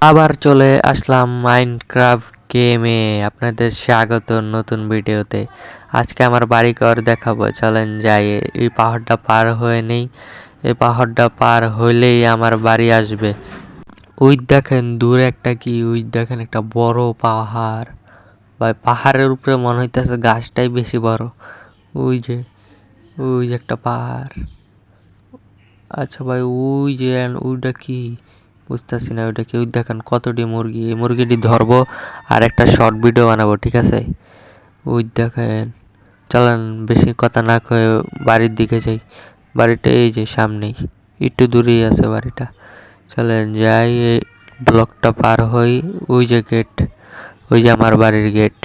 আবার চলে আসলাম মাইনক্রাফট গেমে। আপনাদের স্বাগত নতুন ভিডিওতে। আজকে আমার বাড়িঘর দেখাবো, চলেন যাই। এই পাহাড়টা পার হয়ে নেই, এই পাহাড়টা পার হইলেই আমার বাড়ি আসবে। ওই দেখেন দূরে একটা কি, ওই দেখেন একটা বড় পাহাড় ভাই। পাহাড়ের উপরে মনে হইতেছে গাছটাই বেশি বড়। ওই যে একটা পাহাড়। আচ্ছা ভাই, ওই যে ওইটা কি বুঝতেছি না, ওইটা কি। ওই দেখেন কতটি মুরগি, এই মুরগিটি ধরবো আর একটা শর্ট ভিডিও বানাবো, ঠিক আছে। ওই দেখেন, চলেন বেশি কথা না কয়ে বাড়ির দিকে যাই। বাড়িটা এই যে সামনেই, একটু দূরেই আছে বাড়িটা। চলেন যাই, এই ব্লকটা পার হই। ওই যে গেট, ওই যে আমার বাড়ির গেট।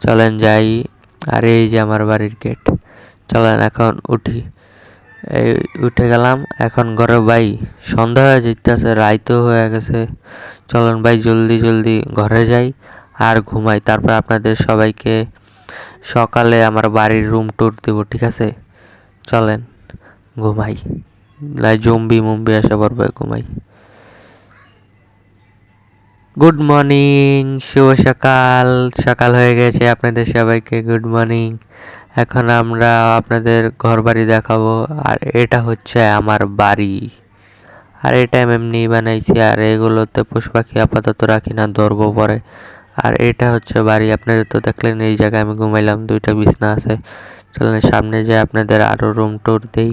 চলেন যাই, আর এই যে আমার বাড়ির গেট। চলেন এখন উঠি। এই উঠে গেলাম এখন ঘরে ভাই। সন্ধ্যা হয়ে যেতেছে, রাইতও হয়ে গেছে। চলেন ভাই জলদি জলদি ঘরে যাই আর ঘুমাই। তারপর আপনাদের সবাইকে সকালে আমার বাড়ির রুম ট্যুর দেবো, ঠিক আছে। চলেন ঘুমাই, নাই জম্বি মম্বি আসা পড়বে, ঘুমাই। গুড মর্নিং, শুভ সকাল। সকাল হয়ে গেছে, আপনাদের সবাইকে গুড মর্নিং। এখন আমরা আপনাদের ঘর বাড়ি দেখাবো। আর এটা হচ্ছে আমার বাড়ি, আর এটা আমি এমনি বানাইছি। আর এগুলোতে পশু পাখি আপাতত রাখি না, ধরবো পরে। আর এটা হচ্ছে বাড়ি, আপনাদের তো দেখলেন এই জায়গায় আমি ঘুমাইলাম, দুইটা বিছনা আছে। চলেন সামনে যে আপনাদের আরো রুম টুর দেই,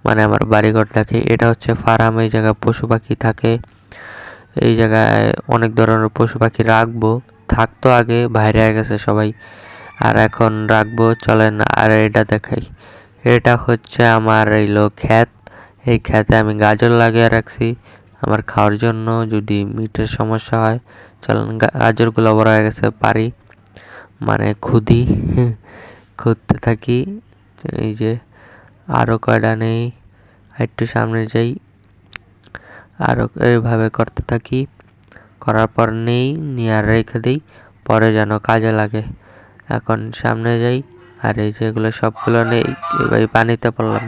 মানে আমার বাড়িঘর দেখে। এটা হচ্ছে ফার্ম, এই জায়গায় পশু পাখি থাকে। এই জায়গায় অনেক ধরনের পশু পাখি রাখবো, থাকতো আগে, বাইরে গেছে সবাই, আর এখন রাখবো। চলেন আর এটা দেখাই। এটা হচ্ছে আমার এইলো ক্ষেত। এই ক্ষেতে আমি গাজর লাগিয়ে রাখছি আমার খাওয়ার জন্য, যদি মিটের সমস্যা হয়। চলেন গাজরগুলো বড় হয়ে গেছে, পারি মানে খুদি খুঁজতে থাকি। এই যে আরো কয়টা নেই, একটু সামনে যাই, আরো এইভাবে করতে থাকি। করার পর নেই, নিয়ে আর রেখে দিই, পরে যেন কাজে লাগে। এখন সামনে যাই, আর এই যেগুলো সবগুলো নেই। এবার পানিতে পড়লাম,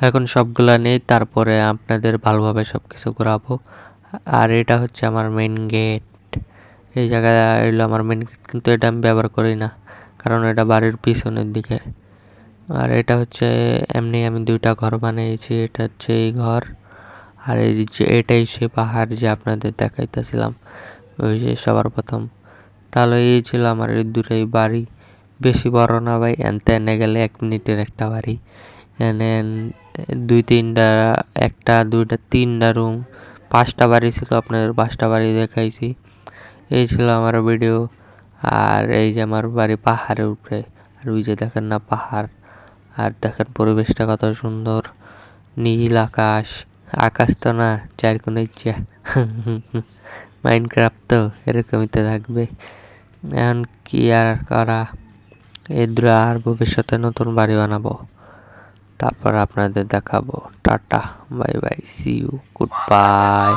এখন সবগুলো নেই, তারপরে আপনাদের ভালোভাবে সবকিছু ঘোরাবো। আর এটা হচ্ছে আমার মেন গেট। এই জায়গায় এলো আমার মেন গেট, কিন্তু এটা আমি ব্যবহার করি না, কারণ এটা বাড়ির পিছনের দিকে। আর এটা হচ্ছে এমনি আমি দুইটা ঘর বানিয়েছি। এটা হচ্ছে এই ঘর, আর এই যে এটাই সে পাহাড় যে আপনাদের দেখাইতেছিলাম ওই যে সবার প্রথম। তাহলে এই ছিল আমার এই দুটাই বাড়ি, বেশি বড় না ভাই। এনতে এনে গেলে 1 মিনিটের একটা বাড়ি। এনে দুই তিনটা, একটা দুইটা তিনটা রুম, 5টা বাড়ি ছিল, আপনাদের 5টা বাড়ি দেখাইছি। এই ছিল আমার ভিডিও। আর এই যে আমার বাড়ি পাহাড়ের উপরে, আর ওই যে দেখেন না পাহাড়, আর দেখেন পরিবেশটা কত সুন্দর, নীল আকাশ। আকাশ তো না, চার কোন ইচ্ছা মাইনক্রাফট তো এরকমই তো থাকবে। এখন কি আর করা, এদের আর ভবিষ্যতে নতুন বাড়ি বানাবো, তারপর আপনাদের দেখাবো। Tata, bye bye, see you, good bye.